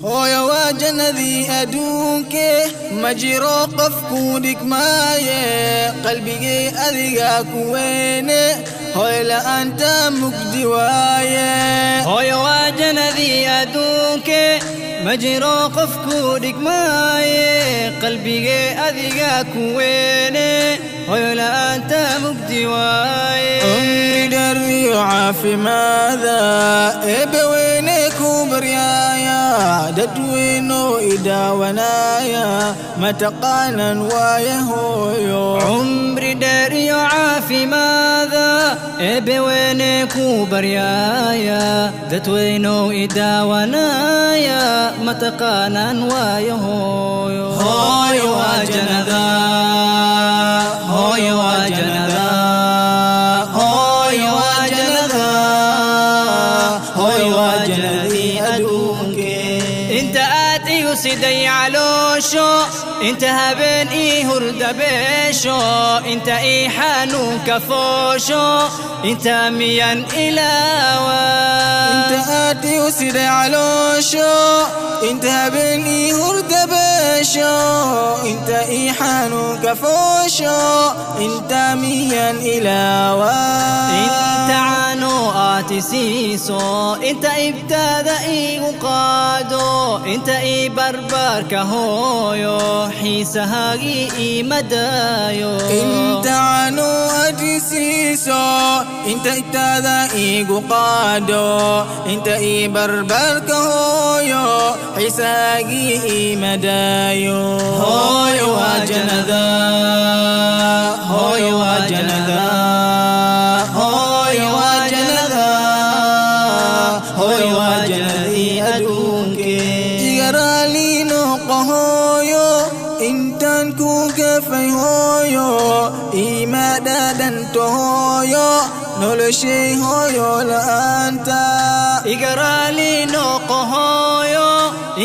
hooyo waa jannadii adduunke ma jiro qof ku dhigmaaye qalbigay adiga ku weyne hooyo la'aanta mugdi waaye hooyo waa jannadii adduunke ma jiro qof ku dhigmaaye qalbigay adiga ku weyne hooyo la'aanta mugdi waaye umri dheer iyo caafimaada eebbaweyne ku baryaaya dadweyno idaawanaya mataqaanan waaye hooyo umri dheer iyo caafimaada eebbaweyne ku baryaaya dadweyno idaawanaya mataqaanan waaye hooyo hooyo waa jannada hooyo waa jannada hooyo waa jannada hooyo waa jannadii adduunke inta aad igu siday caloosho inta habeen ii hurdabeesho inta ii xanuunka foosho inta miyan ilaawa inta aad igu siday caloosho inta habeen ii hurdabeesho inta ii xanuunka foosho inta miyan ilaawa inta caano aad isiiso inta ibtaada iigu qaado inta ii barbaarka hooyo xiisahaagii ii madaayo inta caano aad isiiso inta ibtaada iigu qaado inta ii barbaarka hooyo xiisahaagii ii madaayo hooyo waa jannada hooyo waa jannada hooyo waa jannada hooyo waa jannadii adduunke iga raali noqo hooyo intaan ku gafay hooyo iima dhadhanto hooyo noloshay hooyo la'aanta iga raali noqo hooyo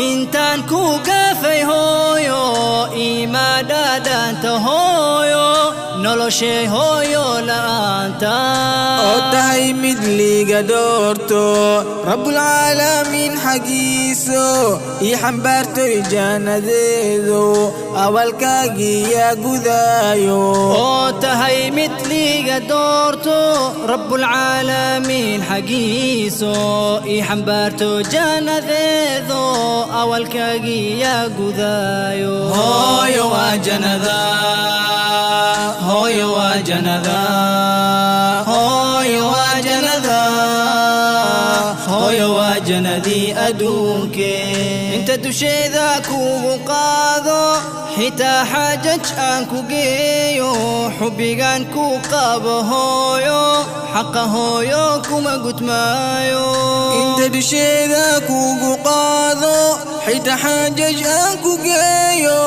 intaan ku gafay hooyo iima dhadhanta hooyo noloshay hooyo la'aanta oo tahay mid liiga doorto rabbulcaalamiin xagiiso ii xambaartoy jannadeedu awalkaagii yaa gudaayo oo tahay mid liiga doorto rabbulcaalamiin xagiiso ii xambaarto jannadeedu awalkaagii yaa gudaayo hooyo waa jannada hooyo waa jannada hooyo waa jannada hooyo waa jannadii adduunke inta dusheeda kugu qaado xitaa xaajaj aan ku geeyo xubbigaan ku qabo hooyo xaqa hooyo kuma gudmaayo inta dusheeda kugu qaado xitaa xaajaj aan ku geeyo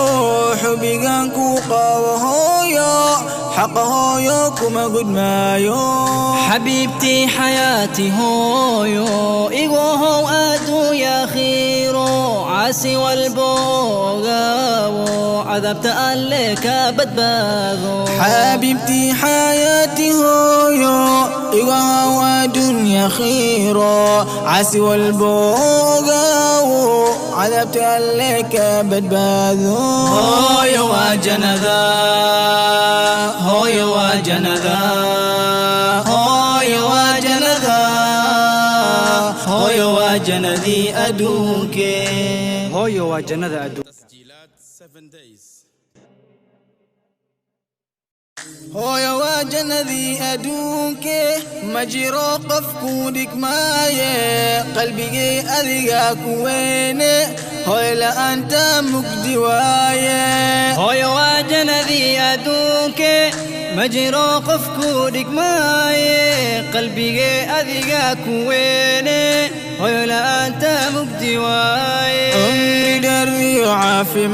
xubbigaan ku qabo hooyo حق هويو كما قد مايو حبيبتي حياتي هويو إيغو أدو يا خيرو عاسي والبوغاو عذبت أليك بدباغو حبيبتي حياتي هويو إيغو أدو يا خيرو عاسي والبوغاو عذبت أليك بدباغو هويو وجنذا هويو وجنذا هويو وجنذا هويو وجنذي أدوك هويو وجنذا أدوك تسجيلات 7 days هويو وجنذي أدوك مجرو قفكو ديك مايه قلبي أذيقاك وينه هوي لا أنت مقدي وايه هويو وجنذي أدوك مجرو قفكو ديك مايه قلبي أذيقاك وينه هوي لا أنت مقدي وايه أمري دري وعافي